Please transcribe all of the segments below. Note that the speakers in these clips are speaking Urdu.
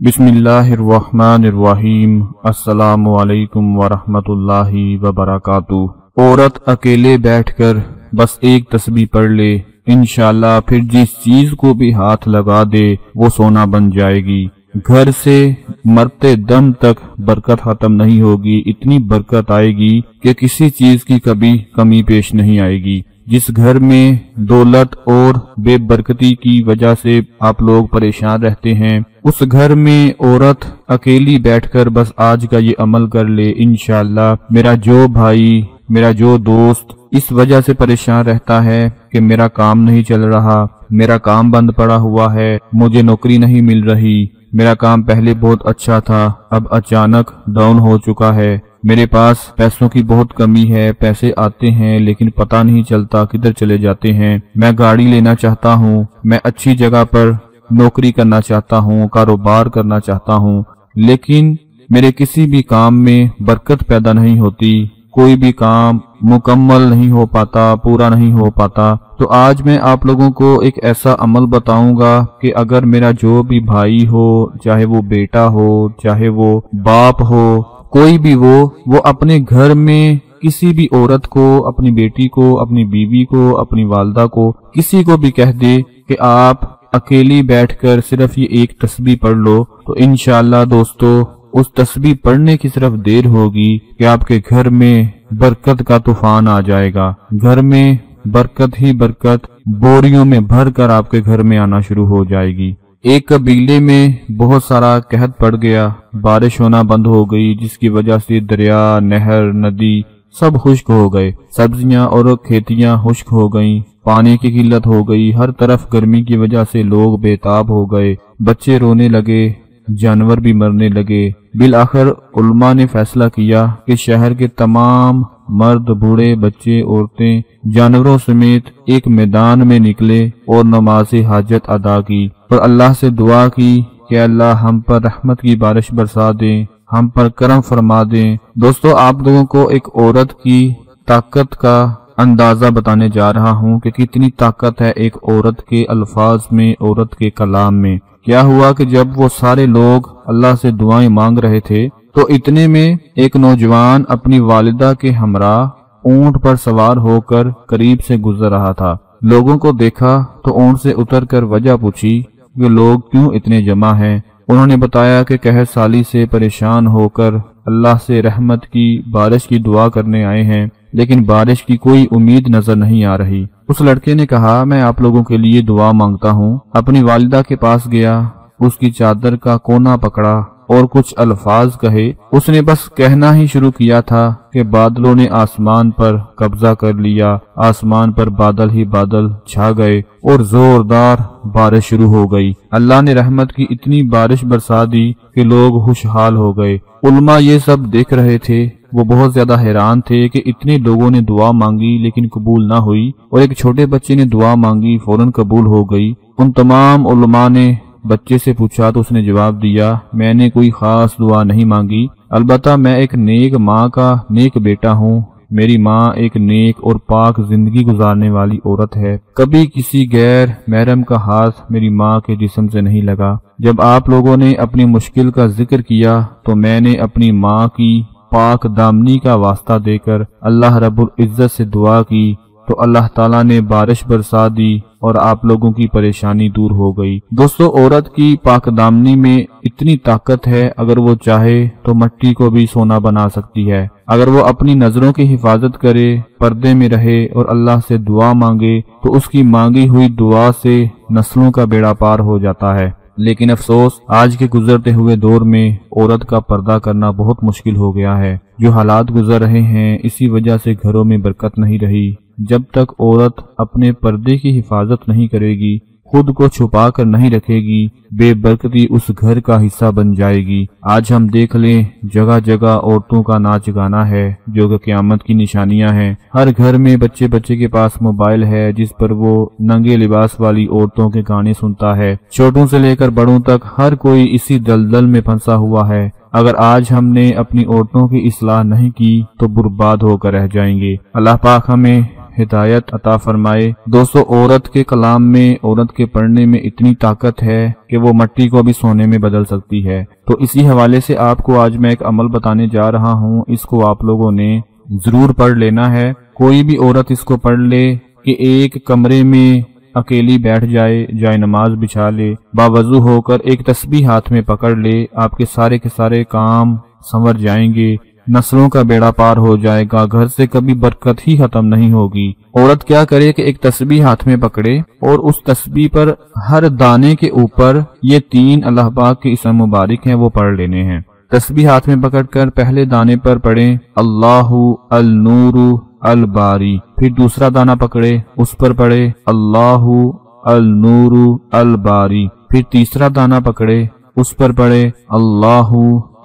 بسم اللہ الرحمن الرحیم۔ السلام علیکم ورحمۃ اللہ وبرکاتہ۔ عورت اکیلے بیٹھ کر بس ایک تسبیح پڑھ لے، انشاءاللہ پھر جس چیز کو بھی ہاتھ لگا دے وہ سونا بن جائے گی۔ گھر سے مرتے دم تک برکت ختم نہیں ہوگی، اتنی برکت آئے گی کہ کسی چیز کی کبھی کمی پیش نہیں آئے گی۔ جس گھر میں دولت اور بے برکتی کی وجہ سے آپ لوگ پریشان رہتے ہیں، اس گھر میں عورت اکیلی بیٹھ کر بس آج کا یہ عمل کر لے، انشاءاللہ میرا جو بھائی، میرا جو دوست اس وجہ سے پریشان رہتا ہے کہ میرا کام نہیں چل رہا، میرا کام بند پڑا ہوا ہے، مجھے نوکری نہیں مل رہی، میرا کام پہلے بہت اچھا تھا اب اچانک ڈاؤن ہو چکا ہے، میرے پاس پیسوں کی بہت کمی ہے، پیسے آتے ہیں لیکن پتہ نہیں چلتا کدھر چلے جاتے ہیں، میں گاڑی لینا چاہتا ہوں، میں اچھی جگہ پر نوکری کرنا چاہتا ہوں، کاروبار کرنا چاہتا ہوں، لیکن میرے کسی بھی کام میں برکت پیدا نہیں ہوتی، کوئی بھی کام مکمل نہیں ہو پاتا، پورا نہیں ہو پاتا۔ تو آج میں آپ لوگوں کو ایک ایسا عمل بتاؤں گا کہ اگر میرا جو بھی بھائی ہو، چاہے وہ بیٹا ہو، چاہے وہ باپ ہو، کوئی بھی وہ اپنے گھر میں کسی بھی عورت کو، اپنی بیٹی کو، اپنی بیوی کو، اپنی والدہ کو، کسی کو بھی کہہ دے کہ آپ اکیلی بیٹھ کر صرف یہ ایک تسبیح پڑھ لو، تو انشاءاللہ دوستو اس تسبیح پڑھنے کی صرف دیر ہوگی کہ آپ کے گھر میں برکت کا طوفان آ جائے گا، گھر میں برکت ہی برکت بوریوں میں بھر کر آپ کے گھر میں آنا شروع ہو جائے گی۔ ایک قبیلے میں بہت سارا قحط پڑ گیا، بارش ہونا بند ہو گئی، جس کی وجہ سے دریا، نہر، ندی سب خشک ہو گئے، سبزیاں اور کھیتیاں خشک ہو گئیں، پانی کی قلت ہو گئی، ہر طرف گرمی کی وجہ سے لوگ بے تاب ہو گئے، بچے رونے لگے، جانور بھی مرنے لگے۔ بالآخر علماء نے فیصلہ کیا کہ شہر کے تمام مرد، بوڑھے، بچے، عورتیں، جانوروں سمیت ایک میدان میں نکلے اور نماز حاجت ادا کی اور اللہ سے دعا کی کہ اللہ ہم پر رحمت کی بارش برسا دیں، ہم پر کرم فرما دیں۔ دوستو آپ لوگوں کو ایک عورت کی طاقت کا اندازہ بتانے جا رہا ہوں کہ کتنی طاقت ہے ایک عورت کے الفاظ میں، عورت کے کلام میں۔ کیا ہوا کہ جب وہ سارے لوگ اللہ سے دعائیں مانگ رہے تھے تو اتنے میں ایک نوجوان اپنی والدہ کے ہمراہ اونٹ پر سوار ہو کر قریب سے گزر رہا تھا۔ لوگوں کو دیکھا تو اونٹ سے اتر کر وجہ پوچھی کہ لوگ کیوں اتنے جمع ہیں۔ انہوں نے بتایا کہ قحط سالی سے پریشان ہو کر اللہ سے رحمت کی بارش کی دعا کرنے آئے ہیں، لیکن بارش کی کوئی امید نظر نہیں آ رہی۔ اس لڑکے نے کہا میں آپ لوگوں کے لیے دعا مانگتا ہوں۔ اپنی والدہ کے پاس گیا، اس کی چادر کا کونا پکڑا اور کچھ الفاظ کہے۔ اس نے بس کہنا ہی شروع کیا تھا کہ بادلوں نے آسمان پر قبضہ کر لیا، آسمان پر بادل ہی بادل چھا گئے اور زوردار بارش شروع ہو گئی۔ اللہ نے رحمت کی اتنی بارش برسا دی کہ لوگ خوشحال ہو گئے۔ علماء یہ سب دیکھ رہے تھے، وہ بہت زیادہ حیران تھے کہ اتنے لوگوں نے دعا مانگی لیکن قبول نہ ہوئی، اور ایک چھوٹے بچے نے دعا مانگی فوراً قبول ہو گئی۔ ان تمام علماء نے بچے سے پوچھا تو اس نے جواب دیا میں نے کوئی خاص دعا نہیں مانگی، البتہ میں ایک نیک ماں کا نیک بیٹا ہوں، میری ماں ایک نیک اور پاک زندگی گزارنے والی عورت ہے، کبھی کسی غیر محرم کا ہاتھ میری ماں کے جسم سے نہیں لگا۔ جب آپ لوگوں نے اپنی مشکل کا ذکر کیا تو میں نے اپنی ماں کی پاک دامنی کا واسطہ دے کر اللہ رب العزت سے دعا کی تو اللہ تعالیٰ نے بارش برسا دی اور آپ لوگوں کی پریشانی دور ہو گئی۔ دوستو عورت کی پاک دامنی میں اتنی طاقت ہے، اگر وہ چاہے تو مٹی کو بھی سونا بنا سکتی ہے۔ اگر وہ اپنی نظروں کی حفاظت کرے، پردے میں رہے اور اللہ سے دعا مانگے تو اس کی مانگی ہوئی دعا سے نسلوں کا بیڑا پار ہو جاتا ہے۔ لیکن افسوس آج کے گزرتے ہوئے دور میں عورت کا پردہ کرنا بہت مشکل ہو گیا ہے۔ جو حالات گزر رہے ہیں اسی وجہ سے گھروں میں برکت نہیں رہی۔ جب تک عورت اپنے پردے کی حفاظت نہیں کرے گی، خود کو چھپا کر نہیں رکھے گی، بے برکتی اس گھر کا حصہ بن جائے گی۔ آج ہم دیکھ لیں جگہ جگہ عورتوں کا ناچ گانا ہے جو کہ قیامت کی نشانیاں ہیں۔ ہر گھر میں بچے کے پاس موبائل ہے جس پر وہ ننگے لباس والی عورتوں کے گانے سنتا ہے۔ چھوٹوں سے لے کر بڑوں تک ہر کوئی اسی دلدل میں پھنسا ہوا ہے۔ اگر آج ہم نے اپنی عورتوں کی اصلاح نہیں کی تو برباد ہو کر رہ جائیں گے۔ اللہ پاک ہمیں ہدایت عطا فرمائے۔ دوستو، عورت کے کلام میں، عورت کے پڑھنے میں اتنی طاقت ہے کہ وہ مٹی کو بھی سونے میں بدل سکتی ہے۔ تو اسی حوالے سے آپ کو آج میں ایک عمل بتانے جا رہا ہوں، اس کو آپ لوگوں نے ضرور پڑھ لینا ہے۔ کوئی بھی عورت اس کو پڑھ لے کہ ایک کمرے میں اکیلی بیٹھ جائے، جائے نماز بچھا لے، باوضو ہو کر ایک تسبیح ہاتھ میں پکڑ لے، آپ کے سارے کام سنور جائیں گے، نسلوں کا بیڑا پار ہو جائے گا، گھر سے کبھی برکت ہی ختم نہیں ہوگی۔ عورت کیا کرے کہ ایک تسبیح ہاتھ میں پکڑے اور اس تسبیح پر ہر دانے کے اوپر یہ 3 اللہ پاک کے اسم مبارک ہیں وہ پڑھ لینے ہیں۔ تسبیح ہاتھ میں پکڑ کر پہلے دانے پر پڑھیں اللہ النور الباری، پھر دوسرا دانہ پکڑے اس پر پڑھے اللہ النور الباری، پھر تیسرا دانہ پکڑے اس پر پڑھے اللہ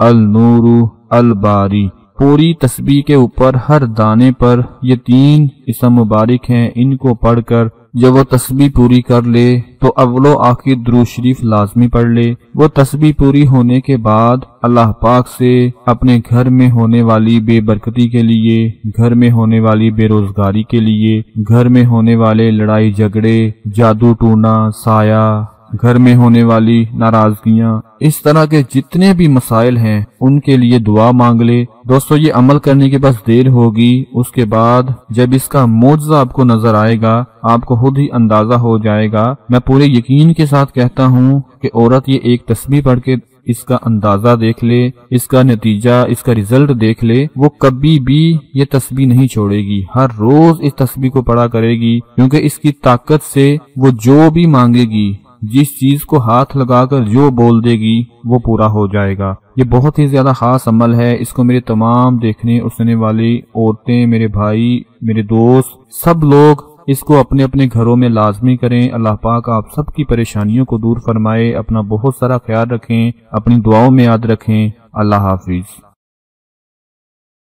النور الباری۔ پوری تسبیح کے اوپر ہر دانے پر یہ 3 اسم مبارک ہیں، ان کو پڑھ کر جب وہ تسبیح پوری کر لے تو اول و آخر درود شریف لازمی پڑھ لے۔ وہ تسبیح پوری ہونے کے بعد اللہ پاک سے اپنے گھر میں ہونے والی بے برکتی کے لیے، گھر میں ہونے والی بے روزگاری کے لیے، گھر میں ہونے والے لڑائی جھگڑے، جادو ٹونا، سایہ، گھر میں ہونے والی ناراضگیاں، اس طرح کے جتنے بھی مسائل ہیں ان کے لیے دعا مانگ لے۔ دوستو، یہ عمل کرنے کے بس دیر ہوگی، اس کے بعد جب اس کا معجزہ آپ کو نظر آئے گا آپ کو خود ہی اندازہ ہو جائے گا۔ میں پورے یقین کے ساتھ کہتا ہوں کہ عورت یہ ایک تسبیح پڑھ کے اس کا اندازہ دیکھ لے، اس کا نتیجہ، اس کا رزلٹ دیکھ لے، وہ کبھی بھی یہ تسبیح نہیں چھوڑے گی، ہر روز اس تسبیح کو پڑھا کرے گی، کیونکہ اس کی طاقت سے وہ جو بھی مانگے گی، جس چیز کو ہاتھ لگا کر جو بول دے گی وہ پورا ہو جائے گا۔ یہ بہت ہی زیادہ خاص عمل ہے، اس کو میرے تمام دیکھنے اور سننے والی عورتیں، میرے بھائی، میرے دوست، سب لوگ اس کو اپنے اپنے گھروں میں لازمی کریں۔ اللہ پاک آپ سب کی پریشانیوں کو دور فرمائے۔ اپنا بہت سارا خیال رکھیں، اپنی دعاؤں میں یاد رکھیں۔ اللہ حافظ۔